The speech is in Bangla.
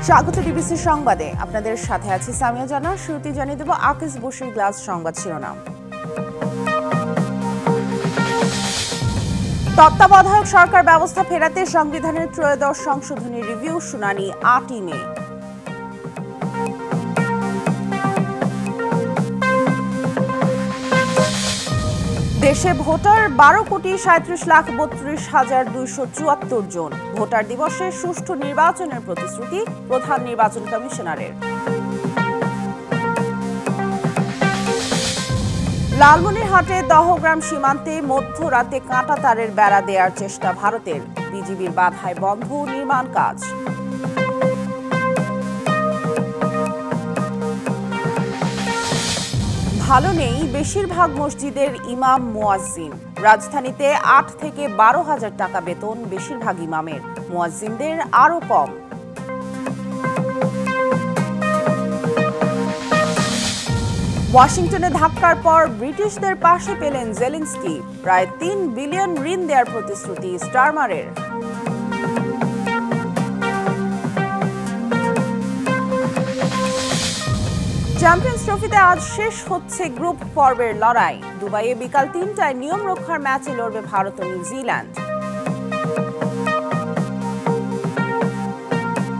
স্বাগত ডিবিসি সংবাদে আপনাদের সাথে আছি সামিয়া জানা। শুরুতে জানিয়ে দেব আকিস বশির গ্লাস সংবাদ শিরোনাম। তত্ত্বাবধায়ক সরকার ব্যবস্থা ফেরাতে সংবিধানের ত্রয়োদশ সংশোধনী রিভিউ শুনানি ৮ই মে। দেশে ভোটার ১২,৩৭,৩২,২৭৪ জন। ভোটার দিবসে সুষ্ঠু নির্বাচনের প্রতিশ্রুতি প্রধান নির্বাচন কমিশনারের। লালমনিরহাটে দহগ্রাম সীমান্তে মধ্যরাতে কাঁটাতারের বেড়া দেওয়ার চেষ্টা ভারতের। বিজিবির বাধায় বন্ধ নির্মাণ কাজ। ভালো নেই বেশিরভাগ মসজিদের ইমাম মুয়াজ্জিন। রাজধানীতে ৮ থেকে ১২,০০০ টাকা বেতন বেশিরভাগ ইমামের, মুয়াজ্জিনদের আরও কম। ওয়াশিংটনে ধাক্কার পর ব্রিটিশদের পাশে পেলেন জেলেনস্কি। প্রায় ৩ বিলিয়ন ঋণ দেওয়ার প্রতিশ্রুতি স্টারমারের। চ্যাম্পিয়ন্স ট্রফিতে আজ শেষ হচ্ছে গ্রুপ পর্বের লড়াই। দুবাইয়ে বিকাল ৩টায় নিয়ম রক্ষার ম্যাচে লড়বে ভারত ও নিউজিল্যান্ড।